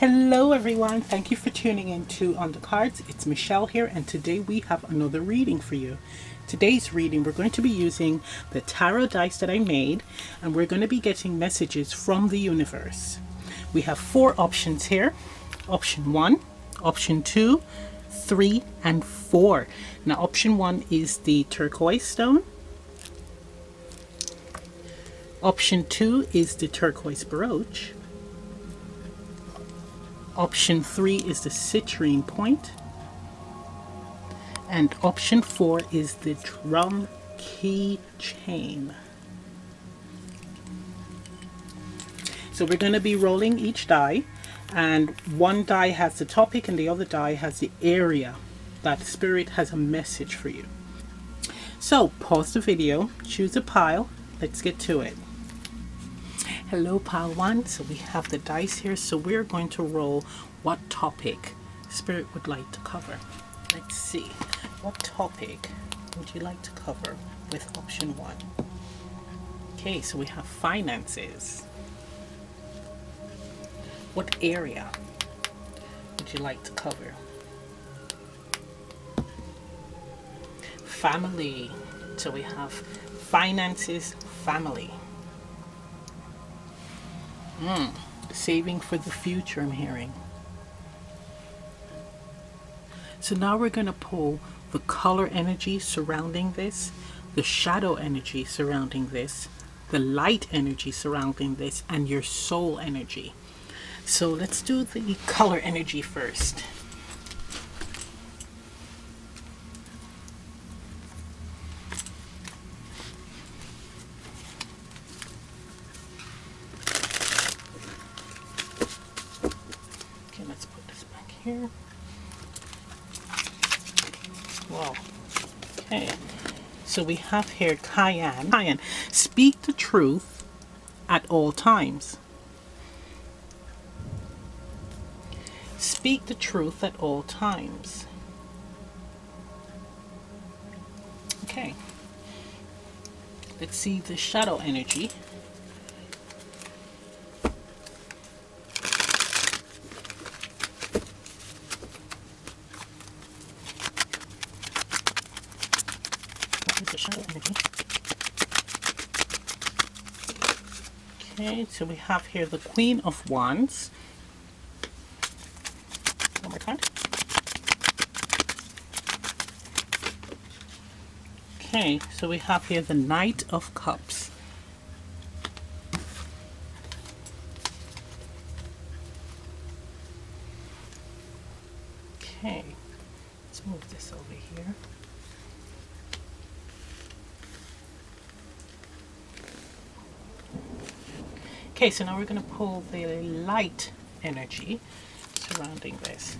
Hello everyone, thank you for tuning in to On the Cards. It's Michelle here, and today we have another reading for you. Today's reading, we're going to be using the tarot dice that I made, and we're going to be getting messages from the universe. We have 4 options here. Option 1, option 2, 3, and 4. Now option 1 is the turquoise stone. Option 2 is the turquoise brooch. Option 3 is the citrine point. And option 4 is the drum key chain. So we're going to be rolling each die, and one die has the topic and the other die has the area that Spirit has a message for you. So pause the video, choose a pile, let's get to it. Hello pile 1, so we have the dice here, so we're going to roll what topic Spirit would like to cover. Let's see, what topic would you like to cover with option 1? Okay, so we have finances. What area would you like to cover? Family, so we have finances, family. Saving for the future, I'm hearing. So now we're going to pull the color energy surrounding this, the shadow energy surrounding this, the light energy surrounding this, and your soul energy. So let's do the color energy first. Okay, let's put this back here. Wow. Okay, so we have here Cayenne. Cayenne, speak the truth at all times. Speak the truth at all times. Okay, let's see the shadow energy. The shadow energy. Okay, so we have here the Queen of Wands. One more card. Okay, so we have here the Knight of Cups. Okay, let's move this over here. Okay, so now we're going to pull the light energy surrounding this.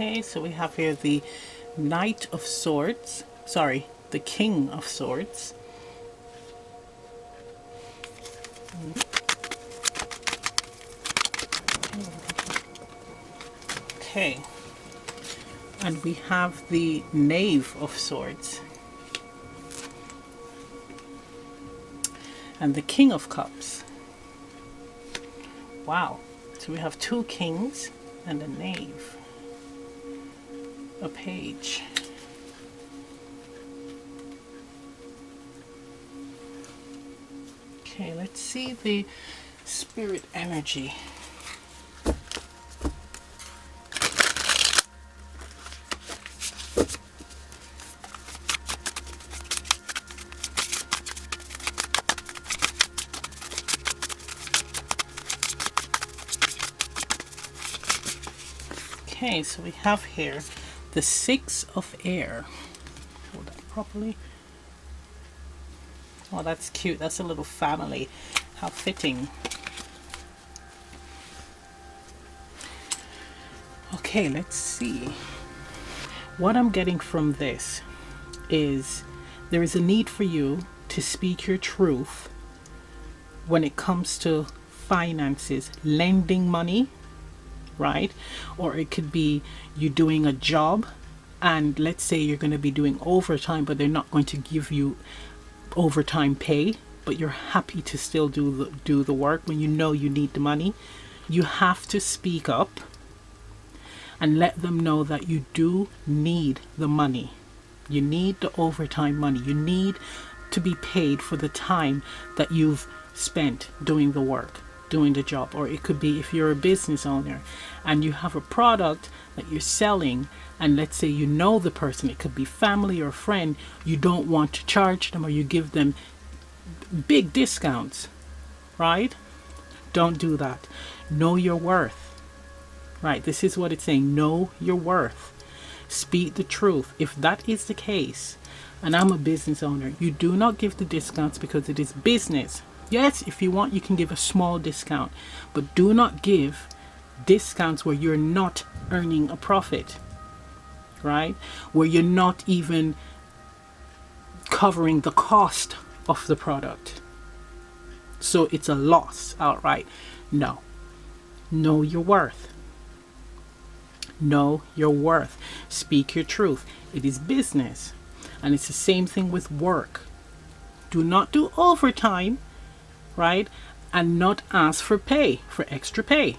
Okay, so we have here the Knight of Swords, sorry, the King of Swords. Okay, and we have the Knave of Swords and the King of Cups. Wow, so we have 2 kings and a knave. A page. Okay, let's see the spirit energy. Okay, so we have here the 6 of Air. Hold that properly. Oh, that's cute. That's a little family. How fitting. Okay, let's see. What I'm getting from this is there is a need for you to speak your truth when it comes to finances, lending money, right? Or it could be you doing a job, and let's say you're going to be doing overtime, but they're not going to give you overtime pay, but you're happy to still do the work when you know you need the money. You have to speak up and let them know that you do need the money. You need the overtime money. You need to be paid for the time that you've spent doing the work, doing the job. Or it could be if you're a business owner and you have a product that you're selling, and let's say you know the person, it could be family or friend, you don't want to charge them, or you give them big discounts, right? Don't do that. Know your worth. Right, this is what it's saying. Know your worth. Speak the truth. If that is the case, and I'm a business owner, you do not give the discounts because it is business. Yes, if you want, you can give a small discount, but do not give discounts where you're not earning a profit, right? Where you're not even covering the cost of the product. So it's a loss outright. No. Know your worth. Know your worth. Speak your truth. It is business. And it's the same thing with work. Do not do overtime, right? And not ask for pay, for extra pay.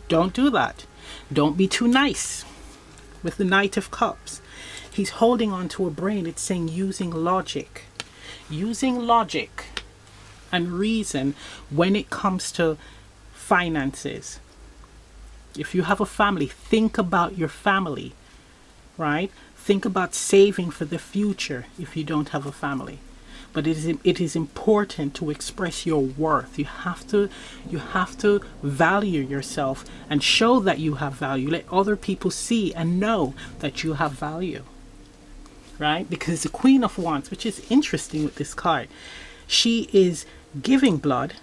Don't do that. Don't be too nice. With the Knight of Cups, he's holding on to a brain. It's saying using logic. Using logic and reason when it comes to finances. If you have a family, think about your family, right? Think about saving for the future if you don't have a family. But it is important to express your worth. You have to value yourself and show that you have value. Let other people see and know that you have value, right? Because the Queen of Wands, which is interesting with this card, she is giving blood.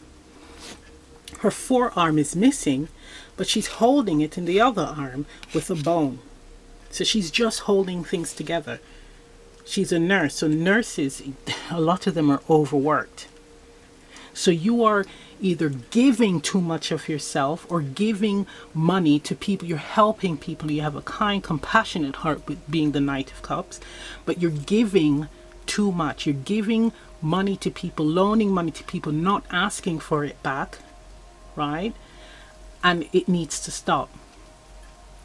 Her forearm is missing, but she's holding it in the other arm with a bone. So she's just holding things together. She's a nurse. So nurses, a lot of them are overworked. So you are either giving too much of yourself or giving money to people. You're helping people. You have a kind, compassionate heart with being the Knight of Cups, but you're giving too much. You're giving money to people, loaning money to people, not asking for it back, right? And it needs to stop.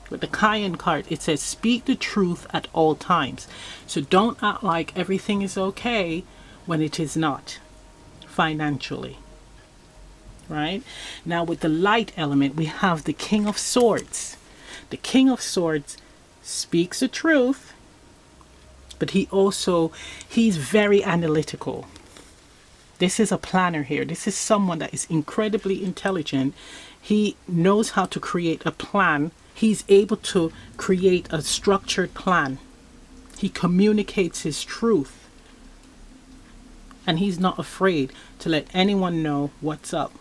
With the Cayenne card, it says speak the truth at all times. So don't act like everything is okay when it is not, financially. Right? Now with the light element, we have the King of Swords. The King of Swords speaks the truth, but he's very analytical. This is a planner here. This is someone that is incredibly intelligent. He knows how to create a plan. He's able to create a structured plan. He communicates his truth. And he's not afraid to let anyone know what's up,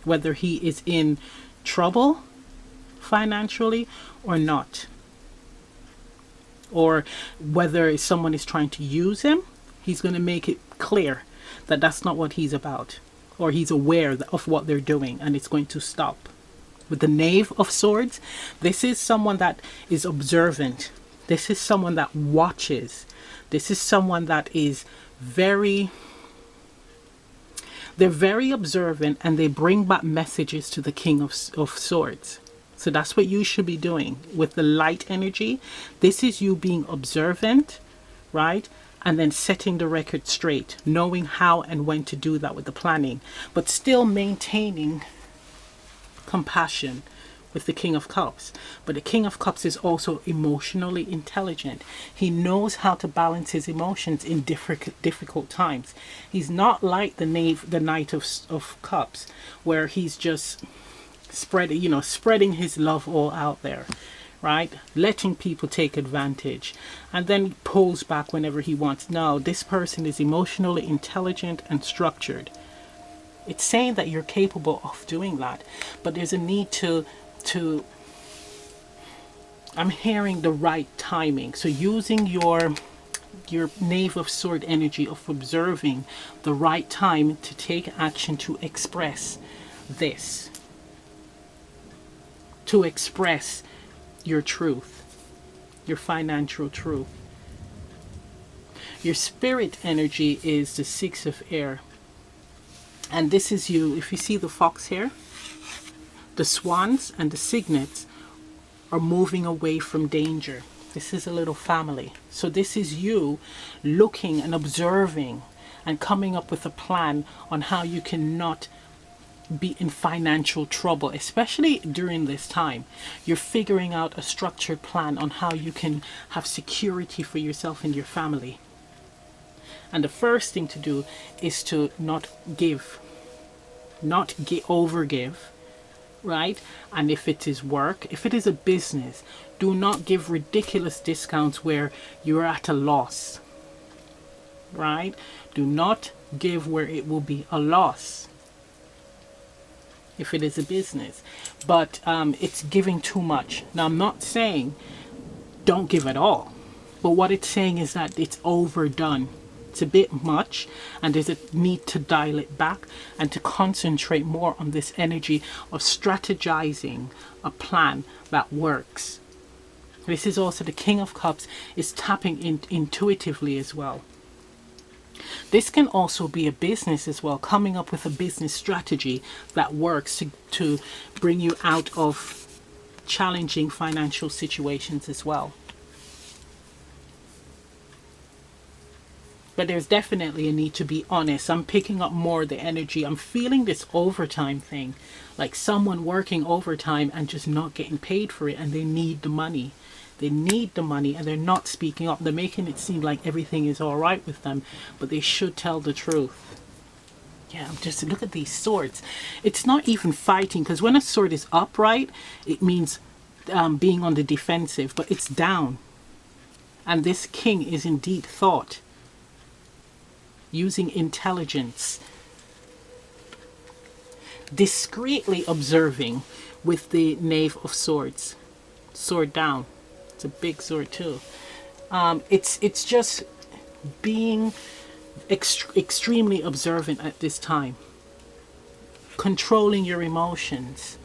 whether he is in trouble financially or not. Or whether someone is trying to use him, he's going to make it clear that that's not what he's about. Or he's aware of what they're doing and it's going to stop. With the Knave of Swords, this is someone that is observant. This is someone that watches. This is someone that is they're very observant, and they bring back messages to the King of Swords. So that's what you should be doing with the light energy. This is you being observant, right? And then setting the record straight, knowing how and when to do that with the planning, but still maintaining compassion with the King of Cups. But the King of Cups is also emotionally intelligent. He knows how to balance his emotions in difficult times. He's not like the Knight of Cups, where he's just spreading his love all out there, right? Letting people take advantage and then pulls back whenever he wants. No, this person is emotionally intelligent and structured. It's saying that you're capable of doing that, but there's a need to I'm hearing the right timing. So using your Knave of Sword energy of observing the right time to take action to express this, to express your truth, your financial truth. Your spirit energy is the Six of Air. And this is you. If you see the fox here, the swans and the cygnets are moving away from danger. This is a little family. So this is you looking and observing and coming up with a plan on how you cannot be in financial trouble, especially during this time. You're figuring out a structured plan on how you can have security for yourself and your family. And the first thing to do is to not overgive, right? And if it is work, if it is a business, do not give ridiculous discounts where you're at a loss, right? Do not give where it will be a loss if it is a business. But it's giving too much. Now, I'm not saying don't give at all, but what it's saying is that it's overdone. It's a bit much, and there's a need to dial it back and to concentrate more on this energy of strategizing a plan that works. This is also the King of Cups is tapping in intuitively as well. This can also be a business as well, coming up with a business strategy that works to bring you out of challenging financial situations as well. But there's definitely a need to be honest. I'm picking up more the energy. I'm feeling this overtime thing, like someone working overtime and just not getting paid for it, and they need the money. They need the money and they're not speaking up. They're making it seem like everything is all right with them, but they should tell the truth. Yeah, just look at these swords. It's not even fighting, because when a sword is upright, it means being on the defensive, but it's down. And this king is indeed thought, using intelligence, discreetly observing with the Knave of Swords. Sword down. It's a big sword too. It's just being extremely observant at this time. Controlling your emotions.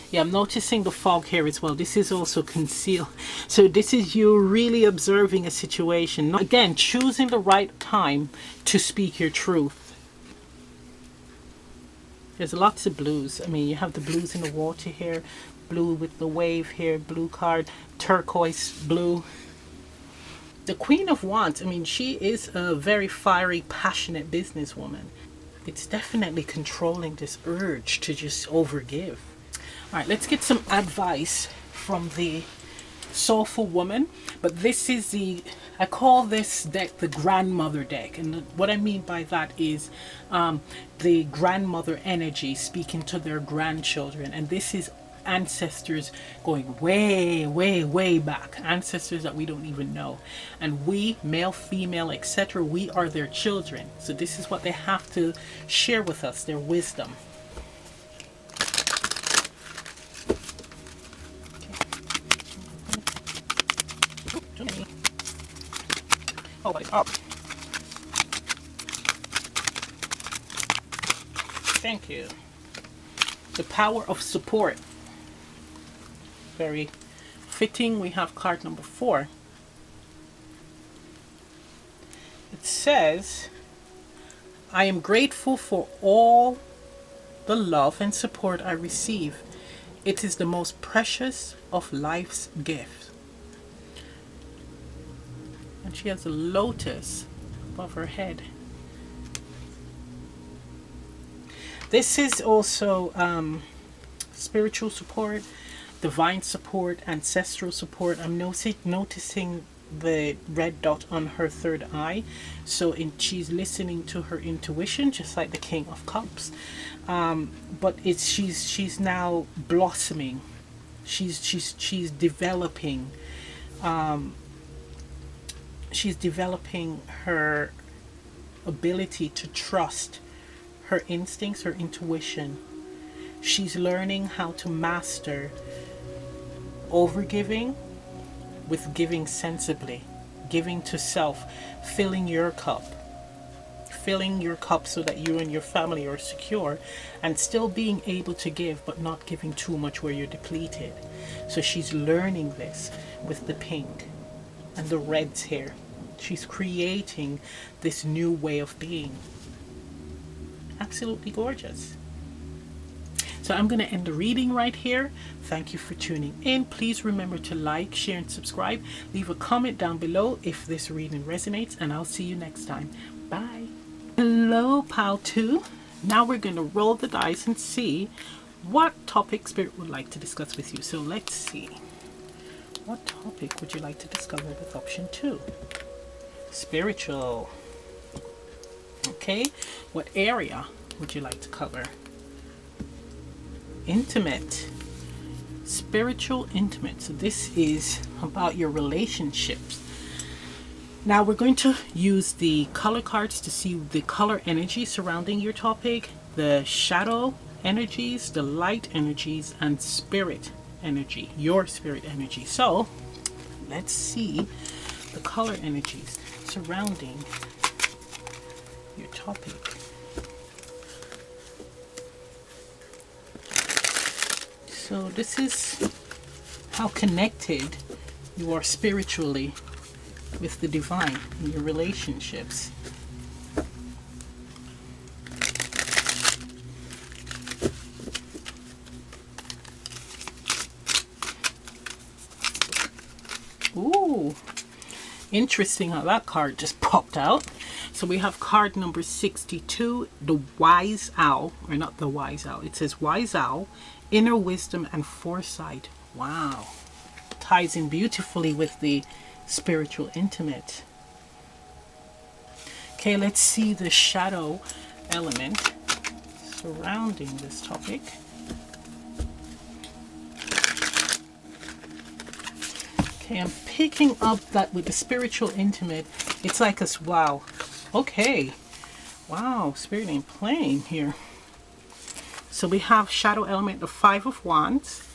Yeah, I'm noticing the fog here as well. This is also concealed. So this is you really observing a situation. Again, choosing the right time to speak your truth. There's lots of blues. I mean, you have the blues in the water here. Blue with the wave here. Blue card. Turquoise blue. The Queen of Wands. I mean, she is a very fiery, passionate businesswoman. It's definitely controlling this urge to just overgive. All right, let's get some advice from the Soulful Woman. But this is I call this deck the grandmother deck. And what I mean by that is the grandmother energy speaking to their grandchildren. And this is ancestors going way, way, way back. Ancestors that we don't even know. And we, male, female, etc., we are their children. So this is what they have to share with us, their wisdom. Oh, it's up. Thank you. The power of support. Very fitting. We have card number 4. It says, I am grateful for all the love and support I receive. It is the most precious of life's gifts. And she has a lotus above her head. This is also spiritual support, divine support, ancestral support. I'm noticing the red dot on her third eye. So she's listening to her intuition, just like the King of Cups. But she's now blossoming. She's developing. She's developing her ability to trust her instincts, her intuition. She's learning how to master overgiving with giving sensibly, giving to self, filling your cup. Filling your cup so that you and your family are secure, and still being able to give, but not giving too much where you're depleted. So she's learning this with the pink and the reds here. She's creating this new way of being. Absolutely gorgeous. So I'm going to end the reading right here. Thank you for tuning in. Please remember to like, share, and subscribe. Leave a comment down below if this reading resonates, and I'll see you next time. Bye. Hello, pal 2. Now we're going to roll the dice and see what topic Spirit would like to discuss with you. So let's see. What topic would you like to discover with option 2? Spiritual. Okay. What area would you like to cover? Intimate. Spiritual intimate. So this is about your relationships. Now we're going to use the color cards to see the color energy surrounding your topic, the shadow energies, the light energies, and spirit energy, your spirit energy. So let's see the color energies surrounding your topic. So this is how connected you are spiritually with the divine in your relationships. Ooh, interesting how that card just popped out. So we have card number 62, the Wise Owl, or not the Wise Owl, it says Wise Owl, Inner Wisdom and Foresight. Wow, ties in beautifully with the spiritual intimate. Okay, let's see the shadow element surrounding this topic. Okay, I'm picking up that with the spiritual intimate, it's like a wow. Okay, wow, Spirit ain't playing here. So we have shadow element, the 5 of Wands.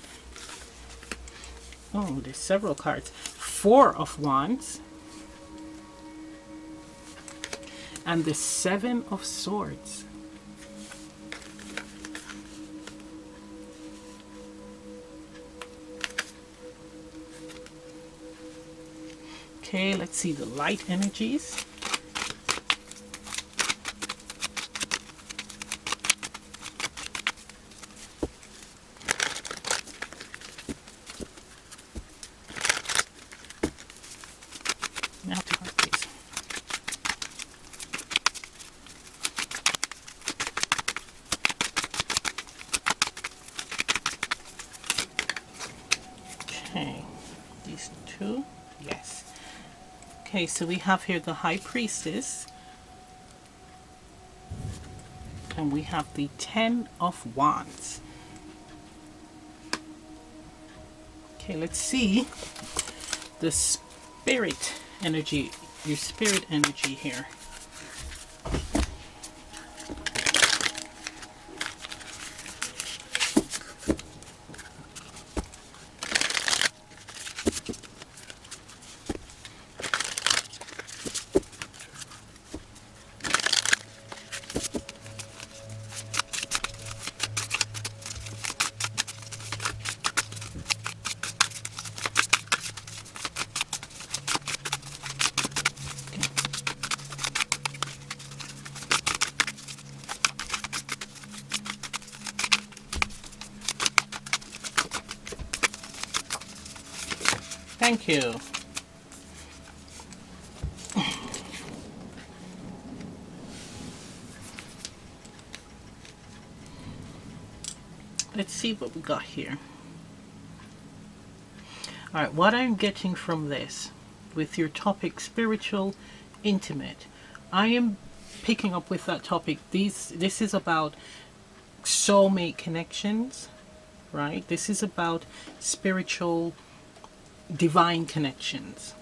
Oh, there's several cards. 4 of Wands and the 7 of Swords. Okay, let's see the light energies. Now to our face. Okay, these two, yes. Okay, so we have here the High Priestess, and we have the 10 of Wands. Okay, let's see the spirit energy, your spirit energy here. Thank you. Let's see what we got here. Alright, what I'm getting from this, with your topic spiritual intimate, I am picking up with that topic. This is about soulmate connections, right? This is about spiritual divine connections.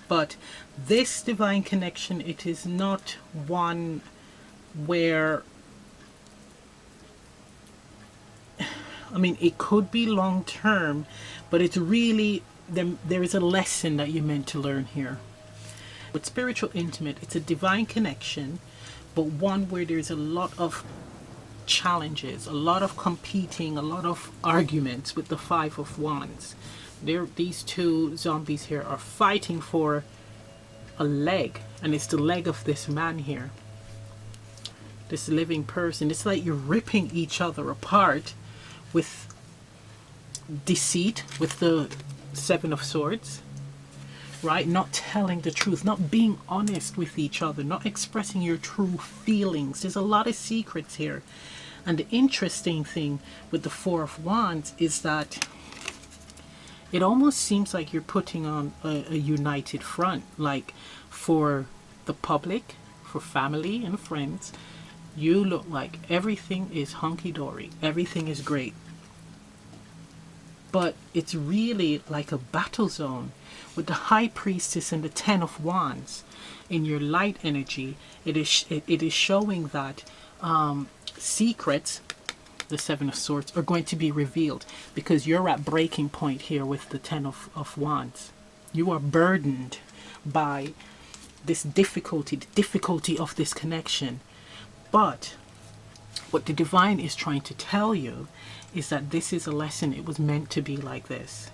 But this divine connection, it is not one where, I mean, it could be long term, but it's really, there is a lesson that you're meant to learn here. With spiritual intimate, it's a divine connection, but one where there's a lot of challenges, a lot of competing, a lot of arguments with the Five of Wands. These two zombies here are fighting for a leg, and it's the leg of this man here, this living person. It's like you're ripping each other apart with deceit, with the Seven of Swords, right? Not telling the truth, not being honest with each other, not expressing your true feelings. There's a lot of secrets here. And the interesting thing with the Four of Wands is that it almost seems like you're putting on a united front, like for the public, for family and friends. You look like everything is hunky-dory, everything is great. But it's really like a battle zone. With the High Priestess and the Ten of Wands in your light energy, it is showing that secrets, the Seven of Swords, are going to be revealed, because you're at breaking point here with the Ten of Wands. You are burdened by this difficulty, the difficulty of this connection. But what the divine is trying to tell you is that this is a lesson. It was meant to be like this.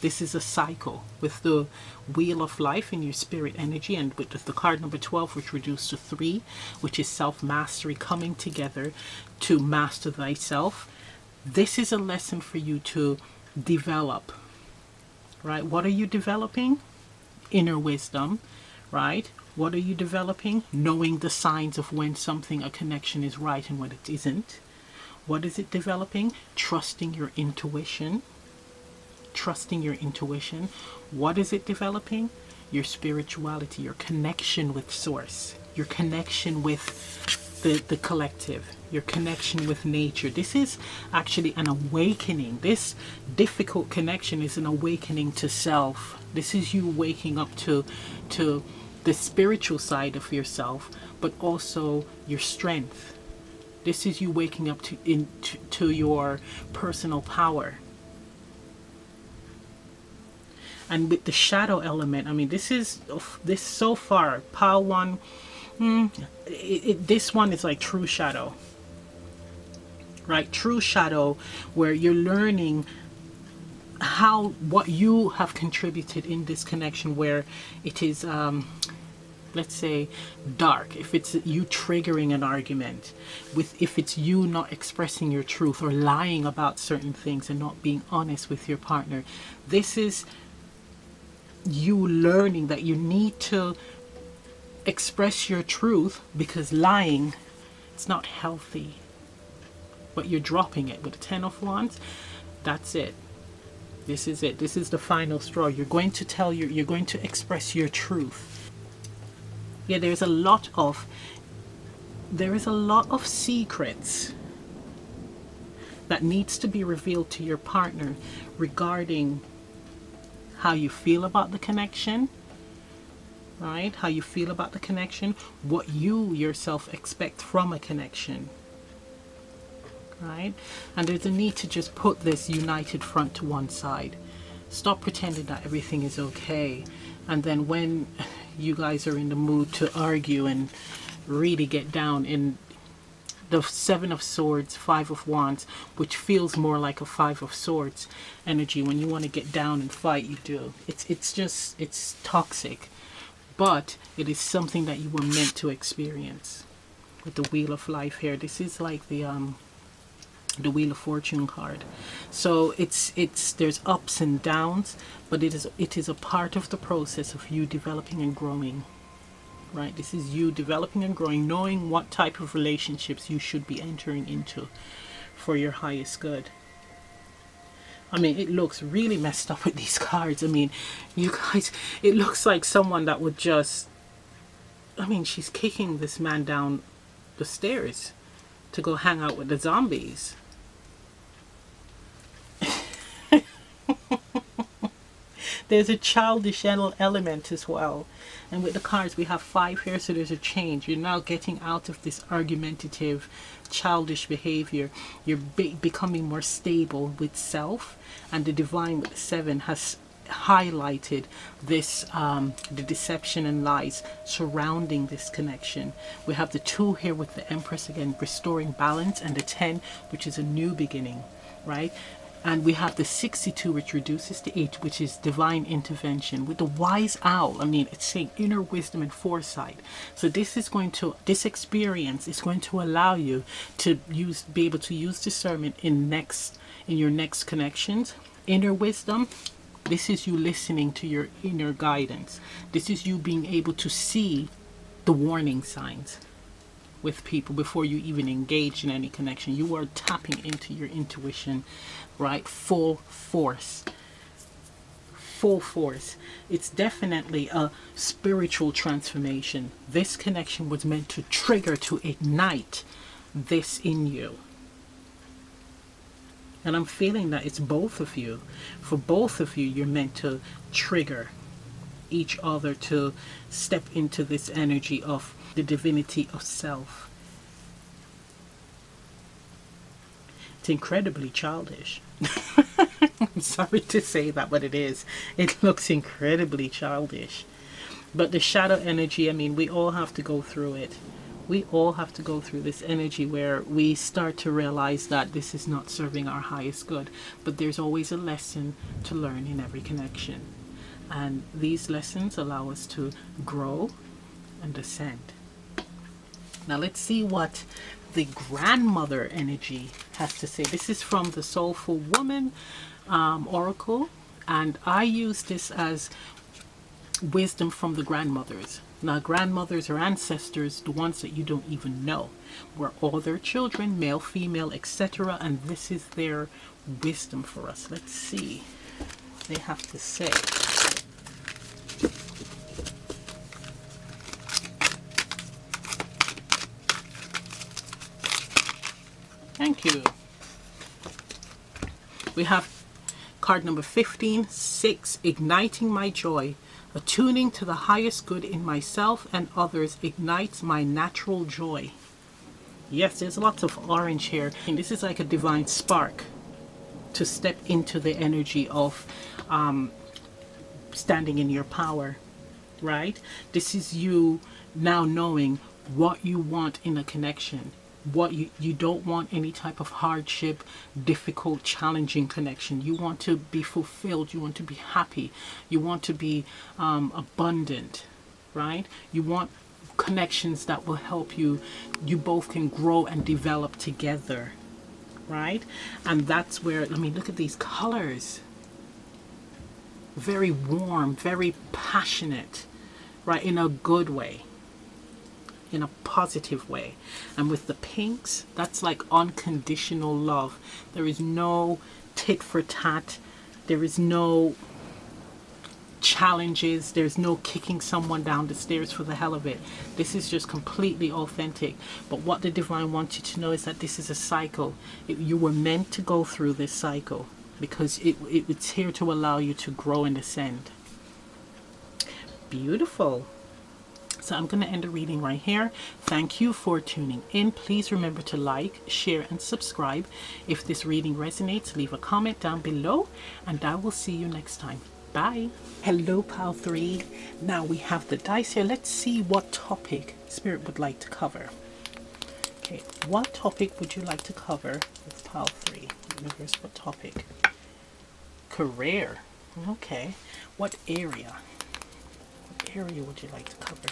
This is a cycle with the Wheel of Life in your spirit energy, and with the card number 12, which reduced to 3, which is self-mastery, coming together to master thyself. This is a lesson for you to develop, right? What are you developing? Inner wisdom, right? What are you developing? Knowing the signs of when something, a connection is right and when it isn't. What is it developing? Trusting your intuition. Trusting your intuition. What is it developing? Your spirituality, your connection with source, your connection with the collective, your connection with nature. This is actually an awakening. This difficult connection is an awakening to self. This is you waking up to the spiritual side of yourself, but also your strength. This is you waking up to your personal power. And with the shadow element, I mean, this so far, pile one, this one is like true shadow, right? True shadow, where you're learning what you have contributed in this connection, where it is, let's say, dark. If it's you triggering an argument, if it's you not expressing your truth or lying about certain things and not being honest with your partner, this is you learning that you need to express your truth, because lying, it's not healthy. But you're dropping it with the Ten of Wands. That's it. This is it. This is the final straw. You're going to you're going to express your truth. Yeah, there is a lot of secrets that needs to be revealed to your partner regarding how you feel about the connection, right? How you feel about the connection, what you yourself expect from a connection, right? And there's a need to just put this united front to one side. Stop pretending that everything is okay. And then when you guys are in the mood to argue and really get down in the Seven of Swords, Five of Wands, which feels more like a Five of Swords energy. When you want to get down and fight, you do. It's toxic, but it is something that you were meant to experience. With the Wheel of Life here, this is like the Wheel of Fortune card. So there's ups and downs, but it is a part of the process of you developing and growing. Right, this is you developing and growing, knowing what type of relationships you should be entering into for your highest good. I mean, it looks really messed up with these cards. I mean, you guys, it looks like someone that would just, I mean, she's kicking this man down the stairs to go hang out with the zombies. There's a childish element as well. And with the cards, we have 5 here, so there's a change. You're now getting out of this argumentative, childish behavior. You're becoming more stable with self. And the divine with the 7 has highlighted this, the deception and lies surrounding this connection. We have the 2 here with the Empress again, restoring balance, and the 10, which is a new beginning, right? And we have the 62, which reduces to 8, which is divine intervention. With the wise owl, I mean, it's saying inner wisdom and foresight. So this experience is going to allow you to be able to use discernment in your next connections. Inner wisdom, this is you listening to your inner guidance. This is you being able to see the warning signs with people before you even engage in any connection. You are tapping into your intuition, right? Full force. It's definitely a spiritual transformation. This connection was meant to trigger, to ignite this in you. And I'm feeling that it's both of you. For both of you, you're meant to trigger each other to step into this energy of the divinity of self. It's incredibly childish. I'm sorry to say that, but it is. It looks incredibly childish. But the shadow energy, I mean, we all have to go through it. We all have to go through this energy where we start to realize that this is not serving our highest good. But there's always a lesson to learn in every connection. And these lessons allow us to grow and ascend. Now let's see what the grandmother energy has to say. This is from the Soulful Woman Oracle. And I use this as wisdom from the grandmothers. Now, grandmothers are ancestors, the ones that you don't even know. We're all their children, male, female, etc. And this is their wisdom for us. Let's see what they have to say. Thank you. We have card number 15, 6, igniting my joy. Attuning to the highest good in myself and others ignites my natural joy. Yes, there's lots of orange here. And this is like a divine spark to step into the energy of standing in your power, right? This is you now knowing what you want in a connection. What you don't want any type of hardship, difficult, challenging connection. You want to be fulfilled. You want to be happy. You want to be abundant, right? You want connections that will help you. You both can grow and develop together, right? And that's where, I mean, look at these colors. Very warm, very passionate, right? In a good way. In a positive way. And with the pinks, that's like unconditional love. There is no tit for tat. There is no challenges. There's no kicking someone down the stairs for the hell of it. This is just completely authentic. But what the divine wants you to know is that this is a cycle. You were meant to go through this cycle because it's here to allow you to grow and ascend. Beautiful. So I'm going to end the reading right here. Thank you for tuning in. Please remember to like, share, and subscribe. If this reading resonates, leave a comment down below, and I will see you next time. Bye. Hello, Pile 3. Now we have the dice here. Let's see what topic Spirit would like to cover. Okay, what topic would you like to cover with Pile 3? Universe, what topic? Career. Okay. What area? What area would you like to cover?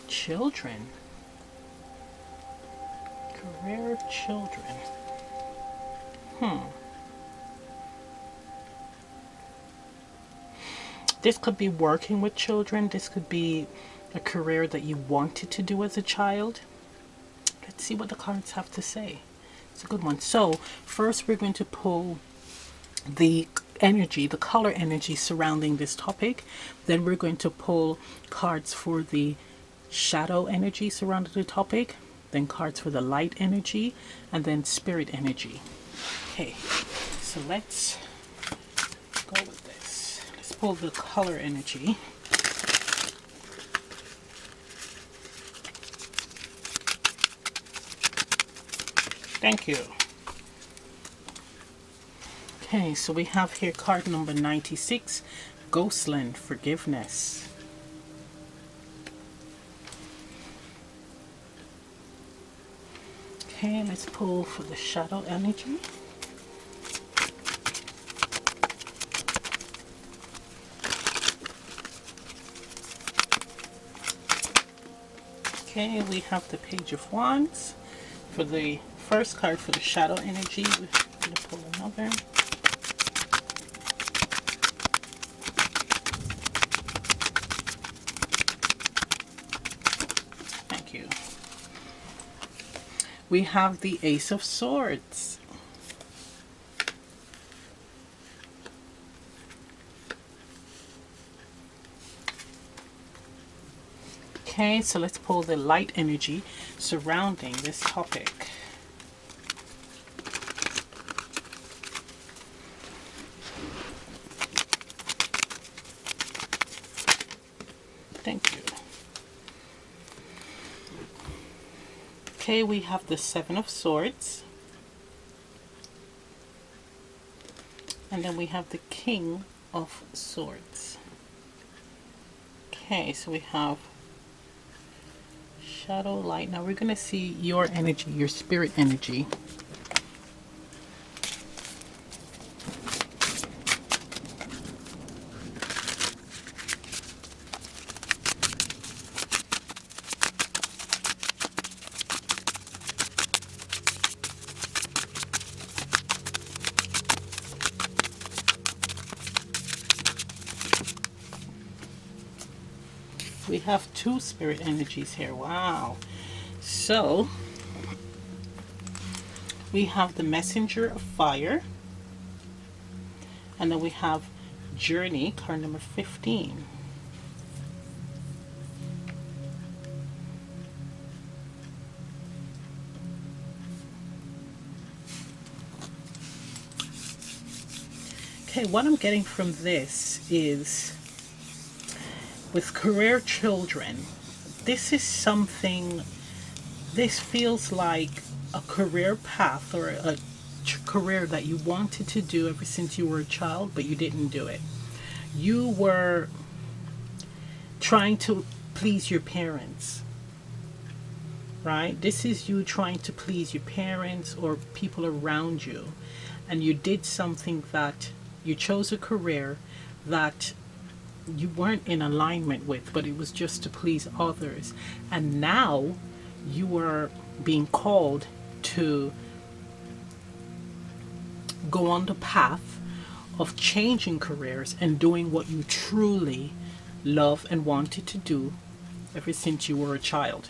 Children. Career of children. This could be working with children. This could be a career that you wanted to do as a child. Let's see what the cards have to say. It's a good one. So first we're going to pull the energy, the color energy surrounding this topic. Then we're going to pull cards for the shadow energy surrounding the topic, then cards for the light energy, and then spirit energy. Okay, so let's go with this. pull the color energy. Thank you. Okay, so we have here card number 96, Ghostland, Forgiveness. Okay, let's pull for the shadow energy. Okay, we have the Page of Wands. For the first card for the shadow energy, we're going to pull another. Thank you. We have the Ace of Swords. Okay, so let's pull the light energy surrounding this topic. Thank you. Okay, we have the Seven of Swords. And then we have the King of Swords. Okay, so we have shadow, light. Now we're going to see your energy, your spirit energy. We have two spirit energies here. Wow. So we have the Messenger of Fire, and then we have Journey, card number 15. Okay, what I'm getting from this is, with career children, this is something, this feels like a career path or a career that you wanted to do ever since you were a child, but you didn't do it. You were trying to please your parents, right? This is you trying to please your parents or people around you, and you did something that you chose, a career that you weren't in alignment with, but it was just to please others. And now you are being called to go on the path of changing careers and doing what you truly love and wanted to do ever since you were a child.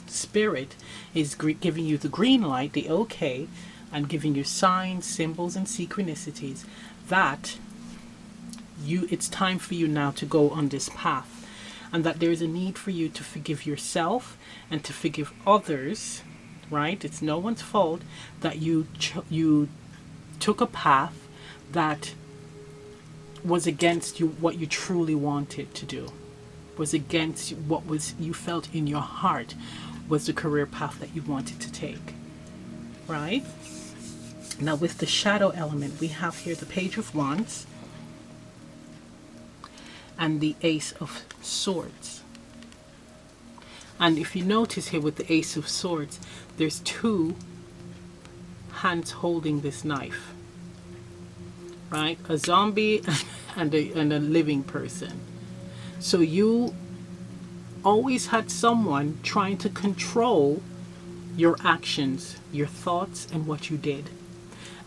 Spirit is giving you the green light, the okay, and giving you signs, symbols, and synchronicities that it's time for you now to go on this path, and that there is a need for you to forgive yourself and to forgive others, right? It's no one's fault that you took a path that was against you, what you truly wanted to do, was against what was you felt in your heart was the career path that you wanted to take, right? Now with the shadow element, we have here the Page of Wands and the Ace of Swords. And if you notice here with the Ace of Swords, there's two hands holding this knife, right? A zombie and a living person. So you always had someone trying to control your actions, your thoughts, and what you did.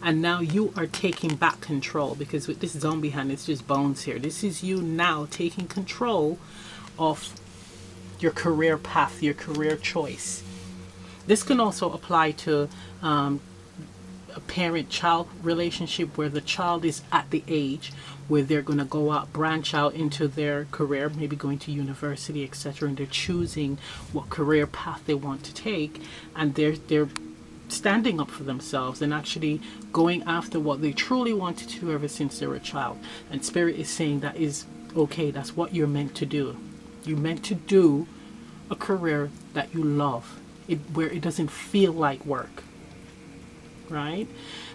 And now you are taking back control, because with this zombie hand, it's just bones here. This is you now taking control of your career path, your career choice. This can also apply to a parent-child relationship where the child is at the age where they're going to go out, branch out into their career, maybe going to university, etc., and they're choosing what career path they want to take, and they're standing up for themselves and actually going after what they truly wanted to do ever since they were a child. And Spirit is saying that is okay. That's what you're meant to do. You're meant to do a career that you love, where it doesn't feel like work, right?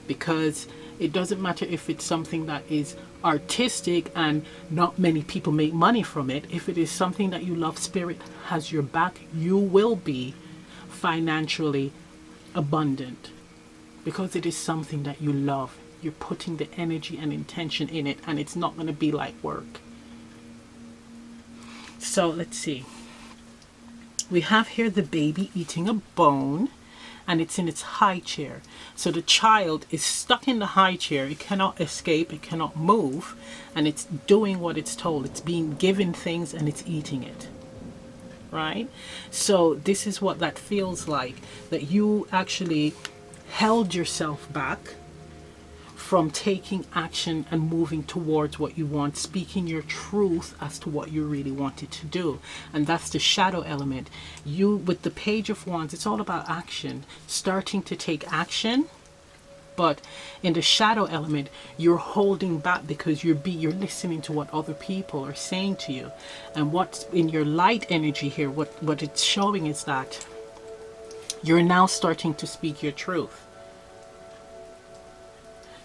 Because it doesn't matter if it's something that is artistic and not many people make money from it. If it is something that you love, Spirit has your back. You will be financially abundant because it is something that you love. You're putting the energy and intention in it, and it's not going to be like work. So let's see. We have here the baby eating a bone, and it's in its high chair. So the child is stuck in the high chair. It cannot escape. It cannot move. And it's doing what it's told. It's being given things and it's eating it. Right? So this is what that feels like. That you actually held yourself back from taking action and moving towards what you want, speaking your truth as to what you really wanted to do. And that's the shadow element. You, with the Page of Wands, it's all about action, starting to take action. But in the shadow element, you're holding back because you're listening to what other people are saying to you. And what's in your light energy here, what it's showing is that you're now starting to speak your truth.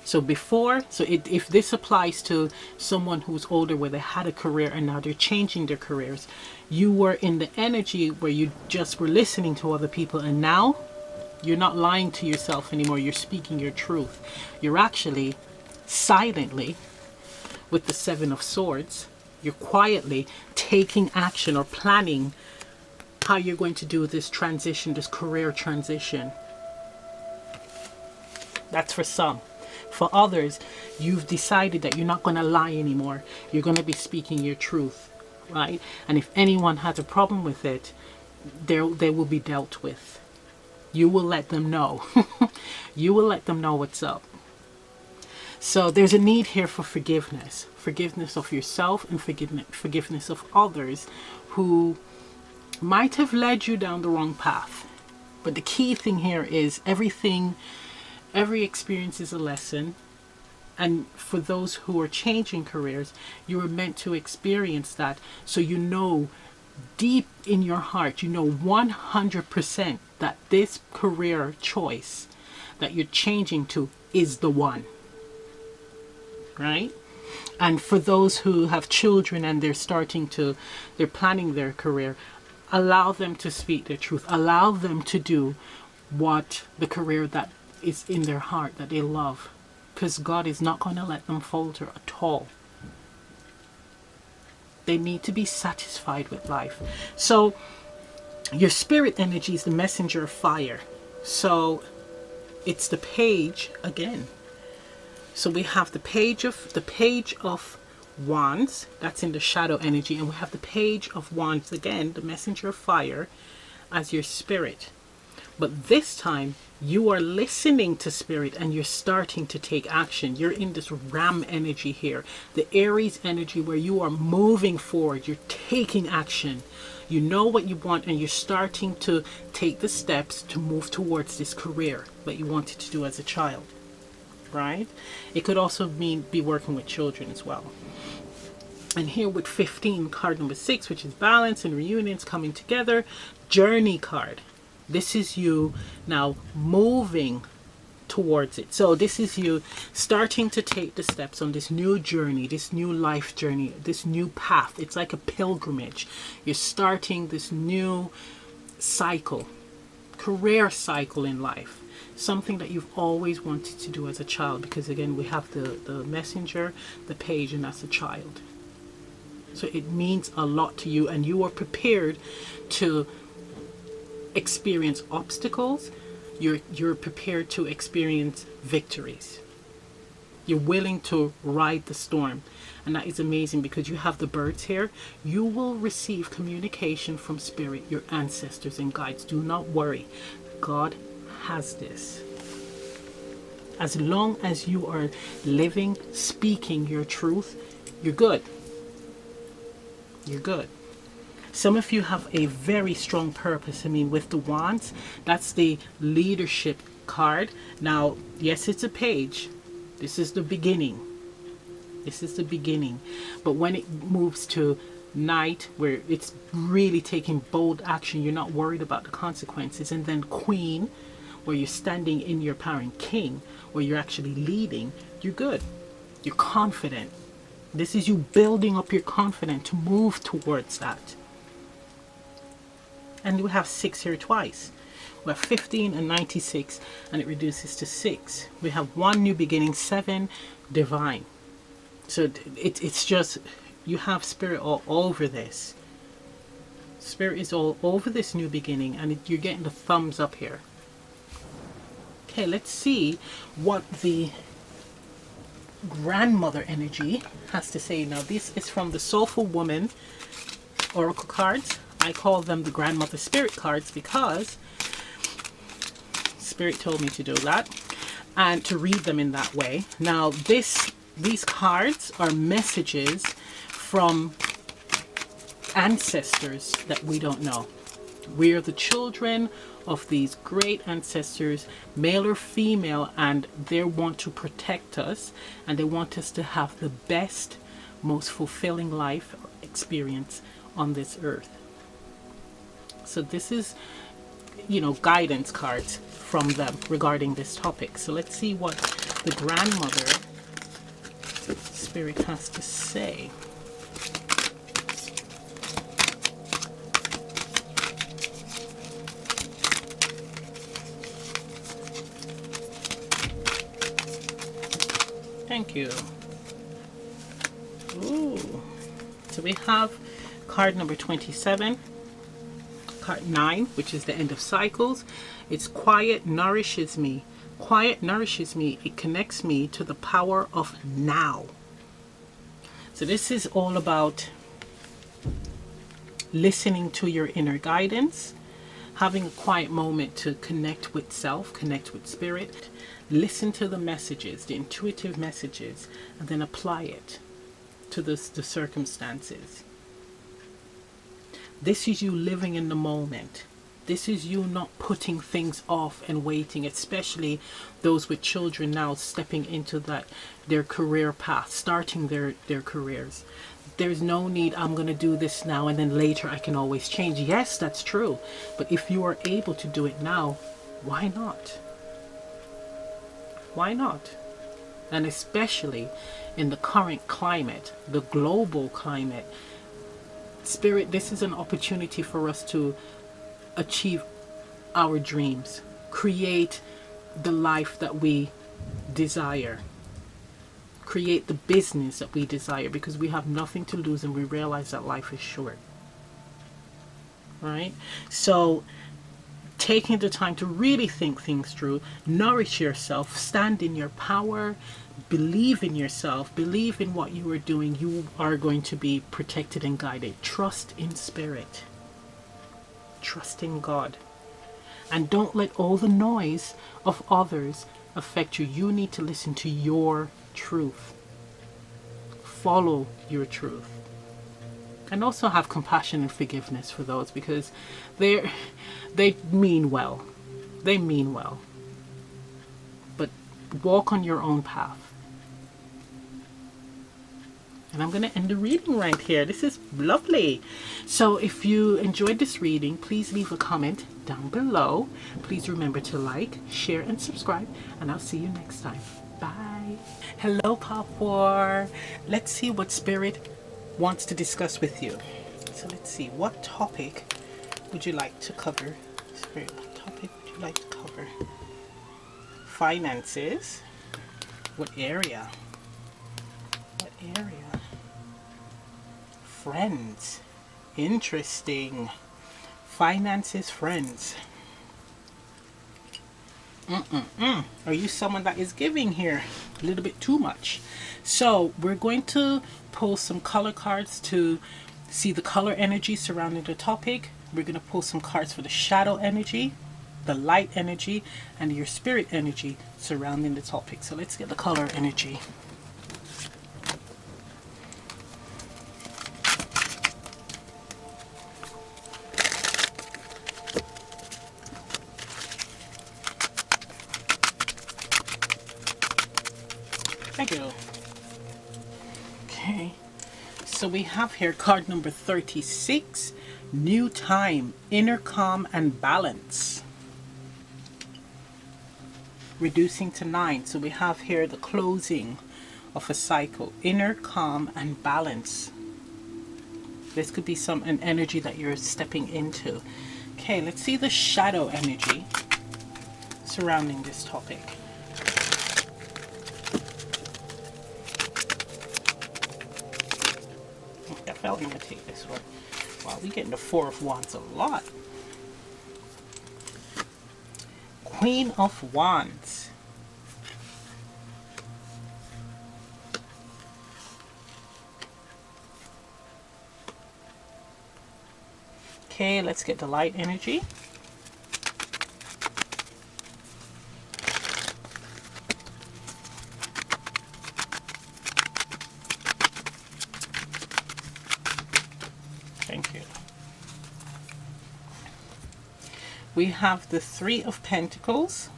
So if this applies to someone who's older, where they had a career and now they're changing their careers, you were in the energy where you just were listening to other people, and now you're not lying to yourself anymore. You're speaking your truth. You're actually silently, with the Seven of Swords, you're quietly taking action or planning how you're going to do this transition, this career transition. That's for some. For others, you've decided that you're not going to lie anymore. You're going to be speaking your truth, right? And if anyone has a problem with it, they will be dealt with. You will let them know. You will let them know what's up. So there's a need here for forgiveness. Forgiveness of yourself and forgiveness of others who might have led you down the wrong path. But the key thing here is every experience is a lesson. And for those who are changing careers, you are meant to experience that. So you know deep in your heart, you know 100% that this career choice that you're changing to is the one. Right? And for those who have children and they're planning their career, allow them to speak their truth. Allow them to do what the career that is in their heart that they love, because God is not going to let them falter at all. They need to be satisfied with life. So your spirit energy is the messenger of fire. So it's the page again. So we have the page of wands, that's in the shadow energy, and we have the page of wands again, the messenger of fire, as your spirit. But this time you are listening to spirit and you're starting to take action. You're in this ram energy here, the Aries energy, where you are moving forward. You're taking action. You know what you want, and you're starting to take the steps to move towards this career that you wanted to do as a child, right? It could also mean be working with children as well. And here with 15, card number 6, which is balance and reunions coming together, journey card. This is you now moving towards it. So this is you starting to take the steps on this new journey, this new life journey, this new path. It's like a pilgrimage. You're starting this new cycle, career cycle in life. Something that you've always wanted to do as a child, because again, we have the messenger, the page, and that's a child. So it means a lot to you, and you are prepared to experience obstacles. You're prepared to experience victories. You're willing to ride the storm, and that is amazing because you have the birds here. You will receive communication from spirit, your ancestors and guides. Do not worry. God has this. As long as you are living, speaking your truth, you're good. You're good. Some of you have a very strong purpose. I mean, with the wands, that's the leadership card. Now, yes, it's a page. This is the beginning. This is the beginning. But when it moves to Knight, where it's really taking bold action, you're not worried about the consequences. And then Queen, where you're standing in your power, and King, where you're actually leading, you're good. You're confident. This is you building up your confidence to move towards that. And we have 6 here twice. We have 15 and 96, and it reduces to 6. We have 1 new beginning, 7 divine. So it's just, you have spirit all over this. Spirit is all over this new beginning, and you're getting the thumbs up here. Okay, let's see what the grandmother energy has to say. Now, this is from the Soulful Woman Oracle cards. I call them the grandmother spirit cards because Spirit told me to do that and to read them in that way. Now, these cards are messages from ancestors that we don't know. We are the children of these great ancestors, male or female, and they want to protect us, and they want us to have the best, most fulfilling life experience on this earth. So this is, guidance cards from them regarding this topic. So let's see what the grandmother spirit has to say. Thank you. Ooh. So we have card number 27. Card 9, which is the end of cycles. It's quiet nourishes me. Quiet nourishes me. It connects me to the power of now. So this is all about listening to your inner guidance, having a quiet moment to connect with self, connect with spirit, listen to the messages, the intuitive messages, and then apply it to the circumstances. This is you living in the moment. This is you not putting things off and waiting, especially those with children now stepping into their career path, starting their careers. There's no need, I'm going to do this now and then later I can always change. Yes, that's true. But if you are able to do it now, why not? Why not? And especially in the current climate, the global climate, Spirit, this is an opportunity for us to achieve our dreams, create the life that we desire, create the business that we desire, because we have nothing to lose and we realize that life is short. Right? So taking the time to really think things through, nourish yourself, stand in your power, believe in yourself, believe in what you are doing. You are going to be protected and guided. Trust in spirit. Trust in God. And don't let all the noise of others affect you. You need to listen to your truth. Follow your truth. And also have compassion and forgiveness for those, because they mean well. They mean well. But walk on your own path. And I'm going to end the reading right here. This is lovely. So if you enjoyed this reading, please leave a comment down below. Please remember to like, share, and subscribe. And I'll see you next time. Bye. Hello, Papa. Let's see what Spirit wants to discuss with you. So let's see. What topic would you like to cover? Spirit, what topic would you like to cover? Finances. What area? What area? Friends. Interesting. Finances, friends. Are you someone that is giving here? A little bit too much. So we're going to pull some color cards to see the color energy surrounding the topic. We're going to pull some cards for the shadow energy, the light energy, and your spirit energy surrounding the topic. So let's get the color energy. Thank you. Okay. So we have here card number 36, new time, inner calm and balance. Reducing to 9. So we have here the closing of a cycle, inner calm and balance. This could be an energy that you're stepping into. Okay, let's see the shadow energy surrounding this topic. I felt I'm going to take this one. Wow, we getting the Four of Wands a lot. Queen of Wands. Okay, let's get the light energy. Thank you. We have the Three of Pentacles.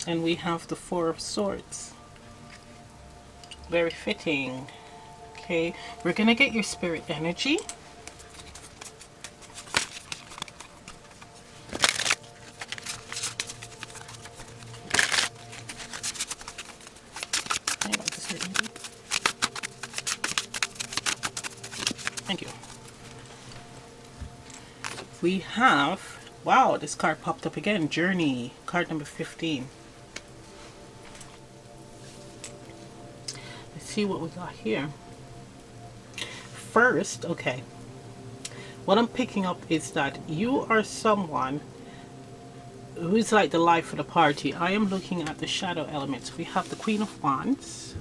And we have the Four of Swords. Very fitting. Okay, we're going to get your spirit energy. Thank you. We have, wow, this card popped up again, Journey, card number 15. Let's see what we got here. First, okay, what I'm picking up is that you are someone who's like the life of the party. I am looking at the shadow elements. We have the Queen of Wands,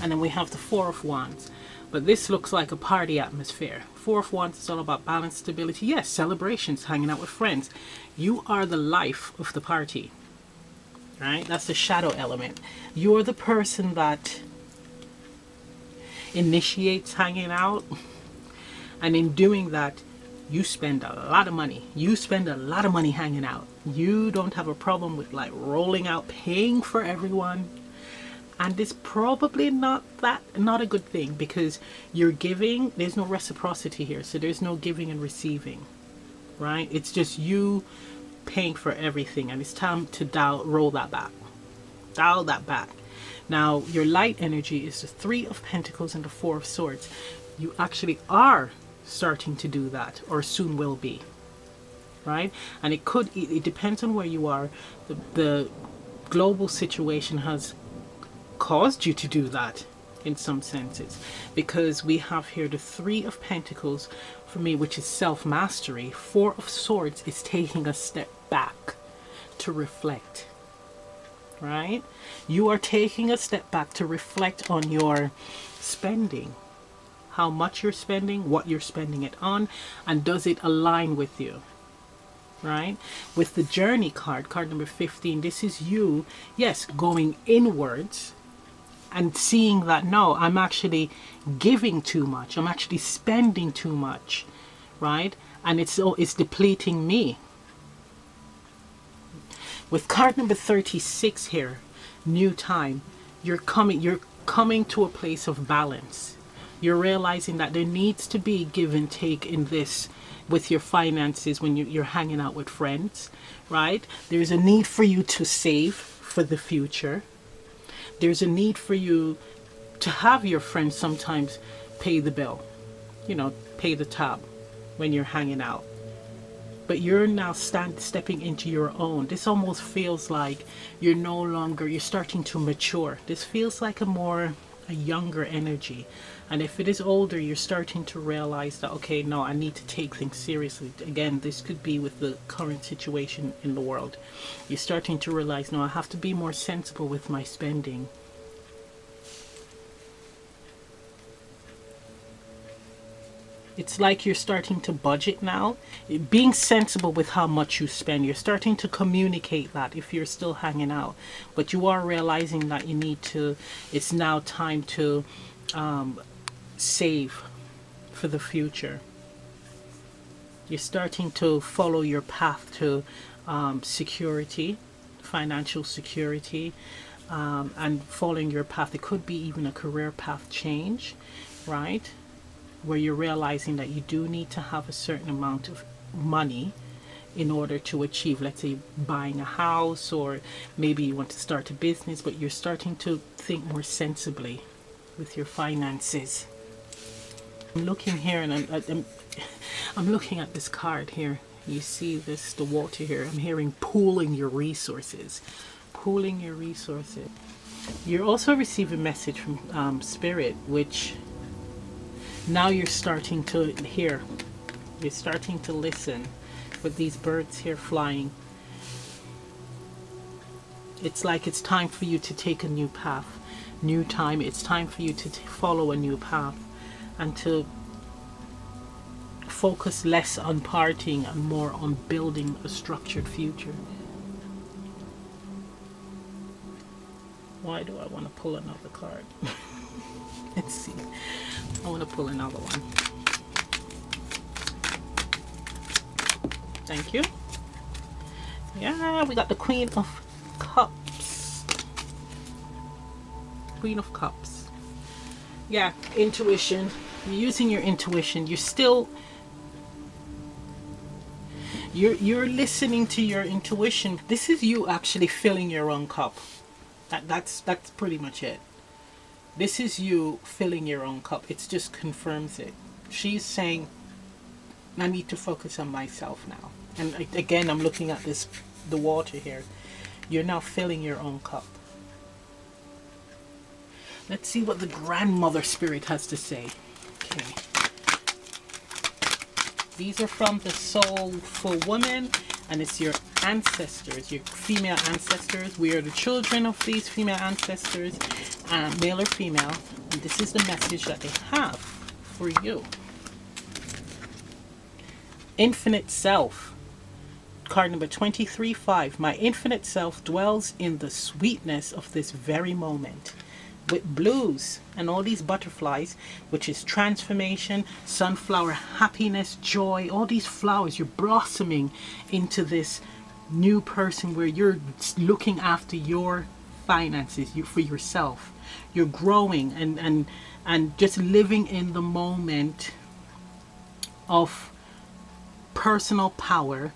and then we have the Four of Wands. But this looks like a party atmosphere. Four of Wands is all about balance, stability. Yes, celebrations, hanging out with friends. You are the life of the party. Right? That's the shadow element. You're the person that initiates hanging out. And in doing that, you spend a lot of money. You spend a lot of money hanging out. You don't have a problem with like rolling out, paying for everyone. And it's probably not a good thing, because you're giving, there's no reciprocity here. So there's no giving and receiving, right? It's just you paying for everything, and it's time to roll that back. Dial that back. Now, your light energy is the Three of Pentacles and the Four of Swords. You actually are starting to do that, or soon will be, right? And it depends on where you are. The global situation has caused you to do that in some senses, because we have here the Three of Pentacles for me, which is self-mastery. Four of Swords is taking a step back to reflect, right? You are taking a step back to reflect on your spending, how much you're spending, what you're spending it on, and does it align with you, right? With the Journey card, card number 15, this is you, yes, going inwards and seeing that, no, I'm actually giving too much. I'm actually spending too much, right? And it's depleting me. With card number 36 here, new time, you're coming to a place of balance. You're realizing that there needs to be give and take in this with your finances when you're hanging out with friends, right? There's a need for you to save for the future. There's a need for you to have your friends sometimes pay the bill, pay the tab when you're hanging out. But you're now stepping into your own. This almost feels like you're starting to mature. This feels like a younger energy. And if it is older, you're starting to realize that, okay, no, I need to take things seriously. Again, this could be with the current situation in the world. You're starting to realize, no, I have to be more sensible with my spending. It's like you're starting to budget now. Being sensible with how much you spend. You're starting to communicate that if you're still hanging out. But you are realizing that it's now time to save for the future. You're starting to follow your path to security, financial security. and following your path. It could be even a career path change, right? Where you're realizing that you do need to have a certain amount of money in order to achieve, let's say, buying a house, or maybe you want to start a business, but you're starting to think more sensibly with your finances. I'm looking here, and I'm looking at this card here. You see this, the water here. I'm hearing pooling your resources. Pooling your resources. You're also receiving a message from Spirit, which now you're starting to hear. You're starting to listen with these birds here flying. It's like it's time for you to take a new path. New time. It's time for you to follow a new path and to focus less on partying and more on building a structured future. Why do I want to pull another card? Let's see. I want to pull another one. Thank you. Yeah, we got the Queen of Cups. Queen of Cups. Yeah, intuition. You're using your intuition. You're still... You're listening to your intuition. This is you actually filling your own cup. That's pretty much it. This is you filling your own cup. It just confirms it. She's saying, I need to focus on myself now. And again, I'm looking at the water here. You're now filling your own cup. Let's see what the grandmother spirit has to say. Okay. These are from the Soulful Woman, and it's your ancestors, your female ancestors. We are the children of these female ancestors, male or female, and this is the message that they have for you. Infinite Self. Card number 23-5. My infinite self dwells in the sweetness of this very moment. With blues and all these butterflies, which is transformation, sunflower, happiness, joy, all these flowers, you're blossoming into this new person where you're looking after your finances, for yourself. You're growing and just living in the moment of personal power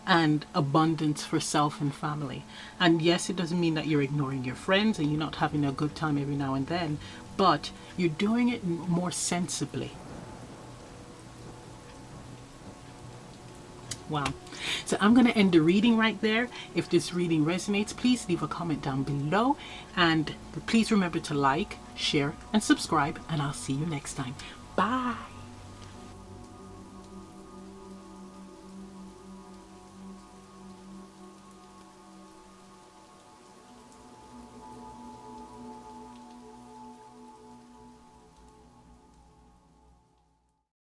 and abundance for self and family. And yes, it doesn't mean that you're ignoring your friends and you're not having a good time every now and then, but you're doing it more sensibly. Wow. So I'm going to end the reading right there. If this reading resonates, please leave a comment down below, and please remember to like, share and subscribe, and I'll see you next time. Bye.